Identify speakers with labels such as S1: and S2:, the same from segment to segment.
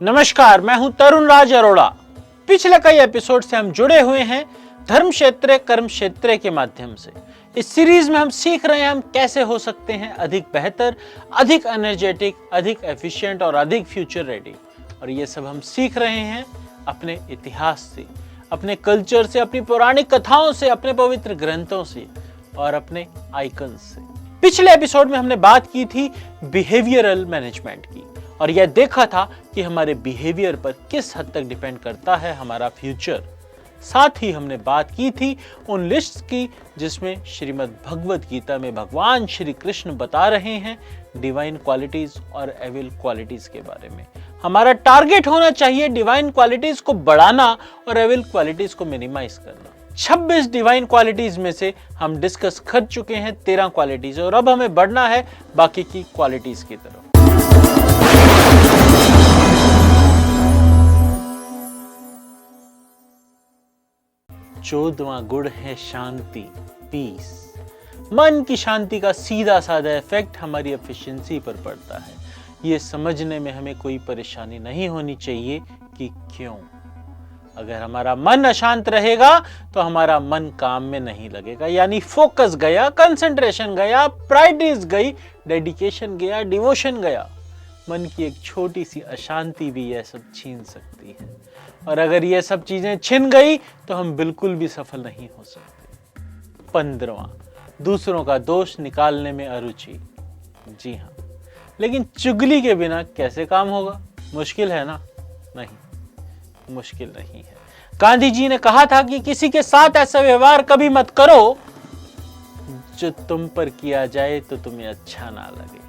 S1: नमस्कार, मैं हूं तरुण राज अरोड़ा। पिछले कई एपिसोड से हम जुड़े हुए हैं धर्म क्षेत्र कर्म क्षेत्र के माध्यम से। इस सीरीज में हम सीख रहे हैं हम कैसे हो सकते हैं अधिक बेहतर, अधिक एनर्जेटिक, अधिक एफिशिएंट और अधिक फ्यूचर रेडी। और ये सब हम सीख रहे हैं अपने इतिहास से, अपने कल्चर से, अपनी पौराणिक कथाओं से, अपने पवित्र ग्रंथों से और अपने आइकन्स से। पिछले एपिसोड में हमने बात की थी बिहेवियरल मैनेजमेंट की और यह देखा था कि हमारे बिहेवियर पर किस हद तक डिपेंड करता है हमारा फ्यूचर। साथ ही हमने बात की थी उन लिस्ट्स की जिसमें श्रीमद् भगवत गीता में भगवान श्री कृष्ण बता रहे हैं डिवाइन क्वालिटीज और एविल क्वालिटीज के बारे में। हमारा टारगेट होना चाहिए डिवाइन क्वालिटीज को बढ़ाना और एविल क्वालिटीज को मिनिमाइज करना। 26 डिवाइन क्वालिटीज में से हम डिस्कस कर चुके हैं 13 क्वालिटीज और अब हमें बढ़ना है बाकी की क्वालिटीज की तरफ। चौदवां गुण है शांति, पीस। मन की शांति का सीधा साधा इफेक्ट हमारी एफिशिएंसी पर पड़ता है। ये समझने में हमें कोई परेशानी नहीं होनी चाहिए कि क्यों। अगर हमारा मन अशांत रहेगा तो हमारा मन काम में नहीं लगेगा, यानी फोकस गया, कंसंट्रेशन गया, प्रायोरिटीज गई, डेडिकेशन गया, डिवोशन गया। मन की एक छोटी सी अशांति भी यह सब छीन सकती है और अगर ये सब चीजें छिन गई तो हम बिल्कुल भी सफल नहीं हो सकते। 15वां, दूसरों का दोष निकालने में अरुचि। जी हाँ, लेकिन चुगली के बिना कैसे काम होगा? मुश्किल है ना? नहीं, मुश्किल नहीं है। गांधी जी ने कहा था कि किसी के साथ ऐसा व्यवहार कभी मत करो जो तुम पर किया जाए तो तुम्हें अच्छा ना लगे।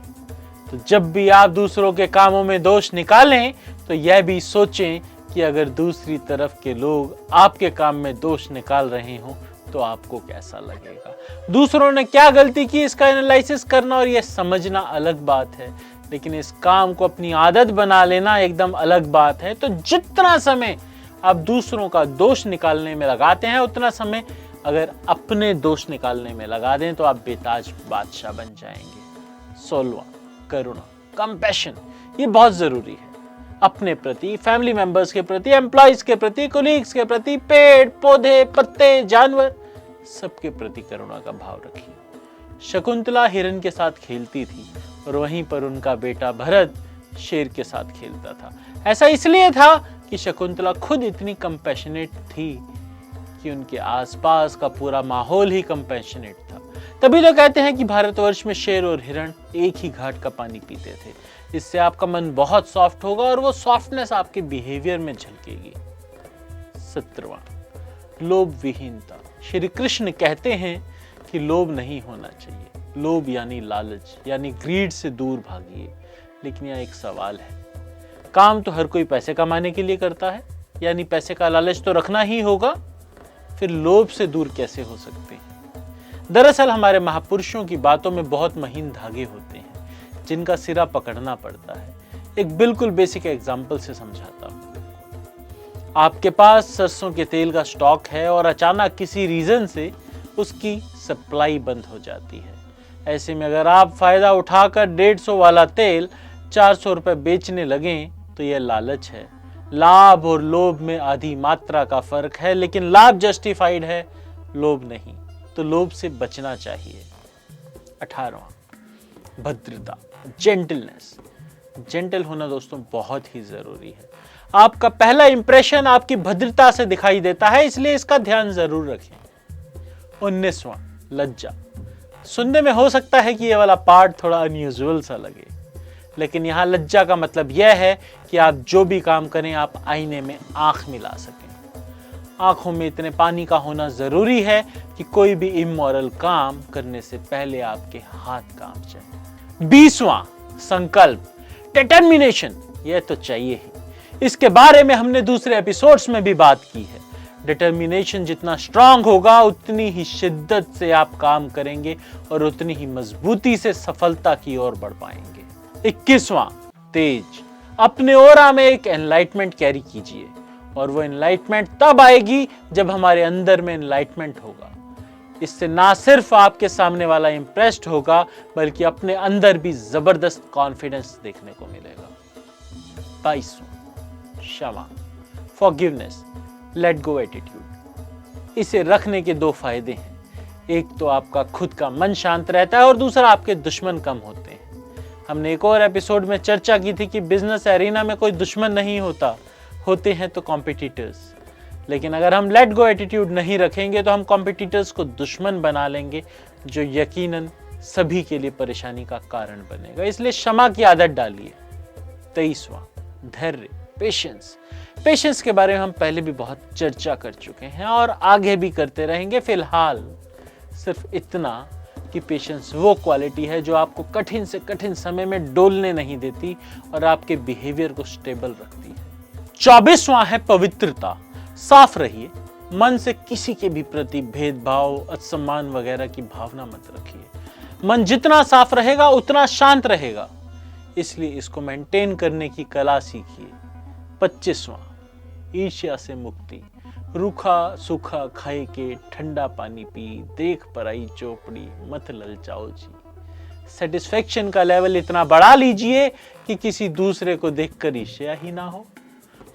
S1: तो जब भी आप दूसरों के कामों में दोष निकालें तो यह भी सोचें कि अगर दूसरी तरफ के लोग आपके काम में दोष निकाल रहे हो तो आपको कैसा लगेगा। दूसरों ने क्या गलती की इसका एनालिसिस करना और यह समझना अलग बात है, लेकिन इस काम को अपनी आदत बना लेना एकदम अलग बात है। तो जितना समय आप दूसरों का दोष निकालने में लगाते हैं उतना समय अगर अपने दोष निकालने में लगा दें तो आप बेताज बादशाह बन जाएंगे। 16वां, करुणा, कंपैशन। ये बहुत जरूरी है अपने प्रति, फैमिली मेंबर्स के प्रति, एम्प्लॉइज के प्रति, कोलीग्स के प्रति, पेड़ पौधे, पत्ते, जानवर, सबके प्रति करुणा का भाव रखिए। शकुंतला हिरण के साथ खेलती थी और वहीं पर उनका बेटा भरत शेर के साथ खेलता था। ऐसा इसलिए था कि शकुंतला खुद इतनी कंपैशनेट थी कि उनके आसपास का पूरा माहौल ही कंपैशनेट था। तभी तो कहते हैं कि भारतवर्ष में शेर और हिरण एक ही घाट का पानी पीते थे। इससे आपका मन बहुत सॉफ्ट होगा और वो सॉफ्टनेस आपके बिहेवियर में झलकेगी। 17वां, लोभ विहीनता। श्री कृष्ण कहते हैं कि लोभ नहीं होना चाहिए। लोभ यानी लालच, यानी ग्रीड से दूर भागिए। लेकिन यहाँ एक सवाल है, काम तो हर कोई पैसे कमाने के लिए करता है, यानी पैसे का लालच तो रखना ही होगा, फिर लोभ से दूर कैसे हो सकते हैं? दरअसल हमारे महापुरुषों की बातों में बहुत महीन धागे होते हैं जिनका सिरा पकड़ना पड़ता है। एक बिल्कुल बेसिक एग्जांपल से समझाता हूं। आपके पास सरसों के तेल का स्टॉक है और अचानक किसी रीजन से उसकी सप्लाई बंद हो जाती है। ऐसे में अगर आप फायदा उठाकर 150 वाला तेल 400 रुपए बेचने लगें तो यह लालच है। लाभ और लोभ में आधी मात्रा का फर्क है, लेकिन लाभ जस्टिफाइड है, लोभ नहीं। तो लोभ से बचना चाहिए। 18वां, भद्रता, जेंटलनेस। जेंटल होना दोस्तों बहुत ही जरूरी है। आपका पहला इंप्रेशन आपकी भद्रता से दिखाई देता है, इसलिए इसका ध्यान जरूर रखें। 19वां, लज्जा। सुनने में हो सकता है कि यह वाला पार्ट थोड़ा अनयूजुअल सा लगे, लेकिन यहां लज्जा का मतलब यह है कि आप जो भी काम करें आप आईने में आंख मिला सकें। आंखों में इतने पानी का होना जरूरी है कि कोई भी इमोरल काम करने से पहले आपके हाथ कांप जाए। 20वां, संकल्प, डिटर्मिनेशन। यह तो चाहिए ही। इसके बारे में हमने दूसरे एपिसोड्स में भी बात की है। डिटर्मिनेशन जितना स्ट्रांग होगा उतनी ही शिद्दत से आप काम करेंगे और उतनी ही मजबूती से सफलता की ओर बढ़ पाएंगे। 21वां, तेज। अपने ऑरा में एक एनलाइटमेंट कैरी कीजिए और वो एनलाइटमेंट तब आएगी जब हमारे अंदर में एनलाइटमेंट होगा। इससे ना सिर्फ आपके सामने वाला इंप्रेस्ड होगा बल्कि अपने अंदर भी जबरदस्त कॉन्फिडेंस देखने को मिलेगा। 22वां, क्षमा, फॉरगिवनेस, लेट गो एटीट्यूड। इसे रखने के दो फायदे हैं, एक तो आपका खुद का मन शांत रहता है और दूसरा आपके दुश्मन कम होते हैं। हमने एक और एपिसोड में चर्चा की थी कि बिजनेस एरिना में कोई दुश्मन नहीं होता, होते हैं तो कॉम्पिटिटर्स। लेकिन अगर हम लेट गो एटीट्यूड नहीं रखेंगे तो हम कॉम्पिटिटर्स को दुश्मन बना लेंगे, जो यकीनन सभी के लिए परेशानी का कारण बनेगा। इसलिए क्षमा की आदत डालिए। 23वां, धैर्य, पेशेंस। पेशेंस के बारे में हम पहले भी बहुत चर्चा कर चुके हैं और आगे भी करते रहेंगे। फिलहाल सिर्फ इतना कि पेशेंस वो क्वालिटी है जो आपको कठिन से कठिन समय में डोलने नहीं देती और आपके बिहेवियर को स्टेबल रखती है। 24वां है पवित्रता। साफ रहिए, मन से किसी के भी प्रति भेदभाव, असम्मान वगैरह की भावना मत रखिए। मन जितना साफ रहेगा उतना शांत रहेगा, इसलिए इसको मेंटेन करने की कला सीखिए। 25वां, ईर्ष्या से मुक्ति। रूखा सूखा खाए के ठंडा पानी पी, देख पराई चौपड़ी मत ललचाओ जी। सेटिस्फेक्शन का लेवल इतना बढ़ा लीजिए कि किसी दूसरे को देखकर ईर्ष्या ही ना हो,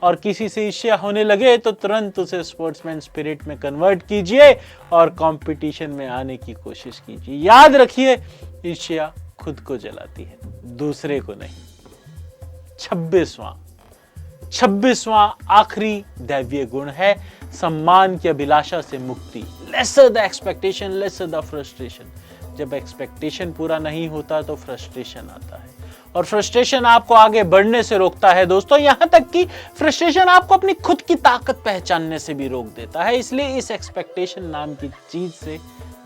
S1: और किसी से ईर्ष्या होने लगे तो तुरंत उसे स्पोर्ट्समैन स्पिरिट में कन्वर्ट कीजिए और कंपटीशन में आने की कोशिश कीजिए। याद रखिए, ईर्ष्या खुद को जलाती है, दूसरे को नहीं। 26वां आखिरी दैवीय गुण है सम्मान की अभिलाषा से मुक्ति। Lesser the expectation, lesser the frustration. जब एक्सपेक्टेशन पूरा नहीं होता तो फ्रस्ट्रेशन आता है, और फ्रस्ट्रेशन आपको आगे बढ़ने से रोकता है दोस्तों। यहां तक कि फ्रस्ट्रेशन आपको अपनी खुद की ताकत पहचानने से भी रोक देता है। इसलिए इस एक्सपेक्टेशन नाम की चीज से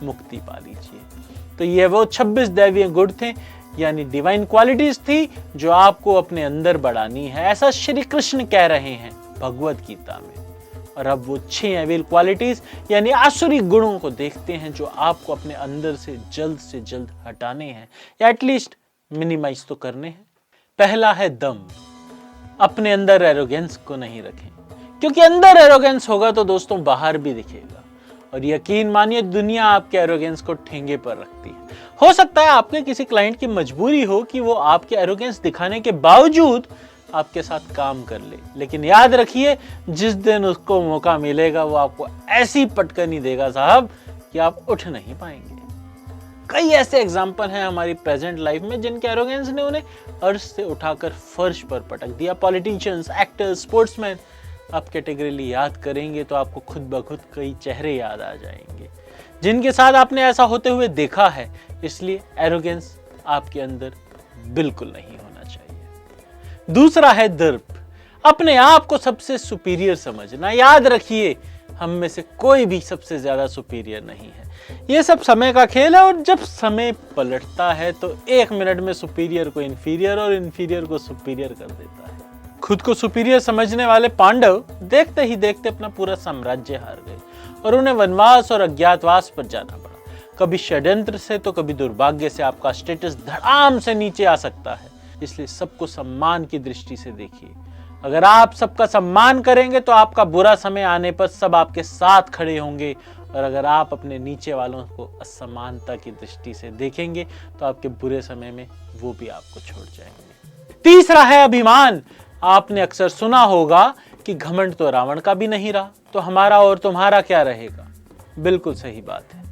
S1: मुक्ति पा लीजिए। तो ये वो 26 दैवीय गुण थे, यानी डिवाइन क्वालिटीज थी जो आपको अपने अंदर बढ़ानी है, ऐसा श्री कृष्ण कह रहे हैं भगवत गीता में। और अब वो 6 एविल क्वालिटीज यानी आसुरी गुणों को देखते हैं जो आपको अपने अंदर से जल्द हटाने हैं, या एटलीस्ट मिनिमाइज तो करने हैं। पहला है दम। अपने अंदर एरोगेंस को नहीं रखें, क्योंकि अंदर एरोगेंस होगा तो दोस्तों बाहर भी दिखेगा। और यकीन मानिए, दुनिया आपके एरोगेंस को ठेंगे पर रखती है। हो सकता है आपके किसी क्लाइंट की मजबूरी हो कि वो आपके एरोगेंस दिखाने के बावजूद आपके साथ काम कर ले, लेकिन याद रखिए, जिस दिन उसको मौका मिलेगा वो आपको ऐसी पटकनी देगा साहब कि आप उठ नहीं पाएंगे। कई ऐसे एग्जाम्पल हैं हमारी प्रेजेंट लाइफ में जिनके एरोगेंस ने उन्हें अर्श से उठाकर फर्श पर पटक दिया। Politicians, actors, sportsman. आप कैटेगरी याद करेंगे तो आपको खुद ब खुद कई चेहरे याद आ जाएंगे जिनके साथ आपने ऐसा होते हुए देखा है। इसलिए एरोगेंस आपके अंदर बिल्कुल नहीं होना चाहिए। दूसरा है दर्प। अपने आप को सबसे सुपीरियर समझना। याद रखिए, हम में से कोई भी सबसे ज्यादा सुपीरियर नहीं है। ये सब समय का खेल है, और जब समय पलटता है तो 1 मिनट में सुपीरियर को इंफीरियर और इंफीरियर को सुपीरियर कर देता है। खुद को सुपीरियर समझने वाले पांडव देखते ही देखते अपना पूरा साम्राज्य हार गए और उन्हें वनवास और अज्ञातवास पर जाना पड़ा। कभी षड्यंत्र से तो कभी दुर्भाग्य से आपका स्टेटस धड़ाम से नीचे आ सकता है। इसलिए सबको सम्मान की दृष्टि से देखिए। अगर आप सबका सम्मान करेंगे तो आपका बुरा समय आने पर सब आपके साथ खड़े होंगे, और अगर आप अपने नीचे वालों को असमानता की दृष्टि से देखेंगे तो आपके बुरे समय में वो भी आपको छोड़ जाएंगे। तीसरा है अभिमान। आपने अक्सर सुना होगा कि घमंड तो रावण का भी नहीं रहा, तो हमारा और तुम्हारा क्या रहेगा। बिल्कुल सही बात है।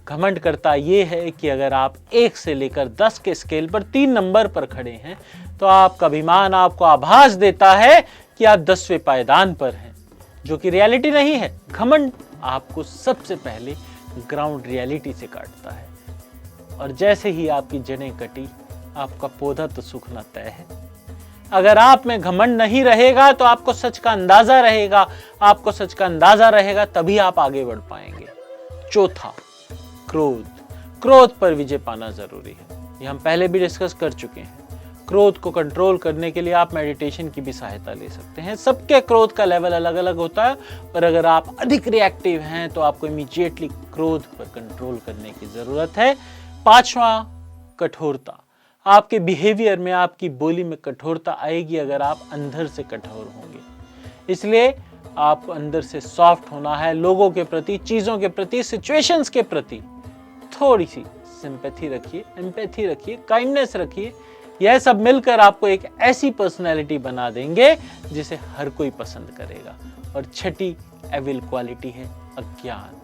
S1: घमंड करता ये है कि अगर आप 1 से लेकर 10 के स्केल पर 3 नंबर पर खड़े हैं तो आपका अभिमान आपको आभास देता है कि आप 10वें पायदान पर हैं, जो कि रियलिटी नहीं है। घमंड आपको सबसे पहले ग्राउंड रियलिटी से काटता है, और जैसे ही आपकी जड़ें कटी, आपका पौधा तो सूखना तय है। अगर आप में घमंड नहीं रहेगा तो आपको सच का अंदाजा रहेगा। आपको सच का अंदाजा रहेगा तभी आप आगे बढ़ पाएंगे। चौथा, क्रोध। क्रोध पर विजय पाना जरूरी है, ये हम पहले भी डिस्कस कर चुके हैं। क्रोध को कंट्रोल करने के लिए आप मेडिटेशन की भी सहायता ले सकते हैं। सबके क्रोध का लेवल अलग अलग होता है, पर अगर आप अधिक रिएक्टिव हैं तो आपको इमीडिएटली क्रोध पर कंट्रोल करने की जरूरत है। 5वां, कठोरता। आपके बिहेवियर में, आपकी बोली में कठोरता आएगी अगर आप अंदर से कठोर होंगे। इसलिए आपको अंदर से सॉफ्ट होना है। लोगों के प्रति, चीजों के प्रति, सिचुएशंस के प्रति थोड़ी सी सिंपैथी रखिए, एम्पैथी रखिए, काइंडनेस रखिए। यह सब मिलकर आपको एक ऐसी पर्सनैलिटी बना देंगे जिसे हर कोई पसंद करेगा। और छठी एविल क्वालिटी है अज्ञान।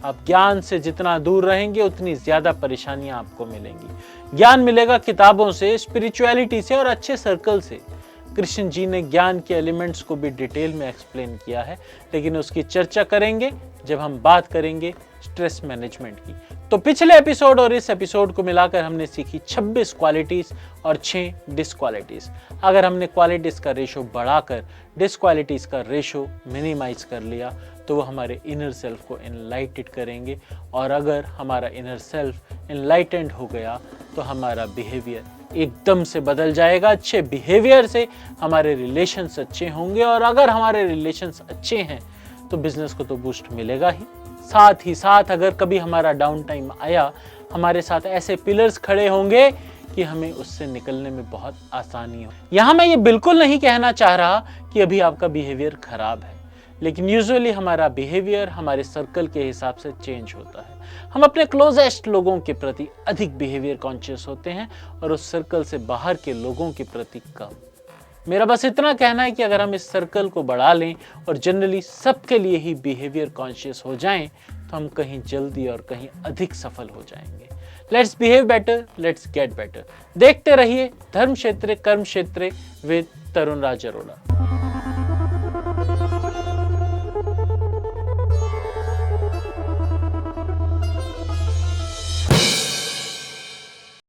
S1: आप ज्ञान से जितना दूर रहेंगे उतनी ज्यादा परेशानियां आपको मिलेंगी। ज्ञान मिलेगा किताबों से, स्पिरिचुअलिटी से और अच्छे सर्कल से। कृष्ण जी ने ज्ञान के एलिमेंट्स को भी डिटेल में एक्सप्लेन किया है, लेकिन उसकी चर्चा करेंगे जब हम बात करेंगे स्ट्रेस मैनेजमेंट की। तो पिछले एपिसोड और इस एपिसोड को मिलाकर हमने सीखी 26 क्वालिटीज और 6 डिसक्वालिटीज। अगर हमने क्वालिटीज का रेशो बढ़ाकर डिसक्वालिटीज का रेशो मिनिमाइज कर लिया तो वो हमारे इनर सेल्फ को एनलाइटेड करेंगे, और अगर हमारा इनर सेल्फ एनलाइटेंड हो गया तो हमारा बिहेवियर एकदम से बदल जाएगा। अच्छे बिहेवियर से हमारे रिलेशंस अच्छे होंगे, और अगर हमारे रिलेशंस अच्छे हैं तो बिजनेस को तो बूस्ट मिलेगा ही। साथ ही साथ अगर कभी हमारा डाउन टाइम आया, हमारे साथ ऐसे पिलर्स खड़े होंगे कि हमें उससे निकलने में बहुत आसानी हो। यहां मैं ये बिल्कुल नहीं कहना चाह रहा कि अभी आपका बिहेवियर खराब है, लेकिन यूजुअली हमारा बिहेवियर हमारे सर्कल के हिसाब से चेंज होता है। हम अपने क्लोजेस्ट लोगों के प्रति अधिक बिहेवियर कॉन्शियस होते हैं और उस सर्कल से बाहर के लोगों के प्रति कम। मेरा बस इतना कहना है कि अगर हम इस सर्कल को बढ़ा लें और जनरली सबके लिए ही बिहेवियर कॉन्शियस हो जाएं तो हम कहीं जल्दी और कहीं अधिक सफल हो जाएंगे। Let's behave better, let's get better. देखते रहिए धर्म क्षेत्र कर्म क्षेत्र विद तरुण राज अरोड़ा।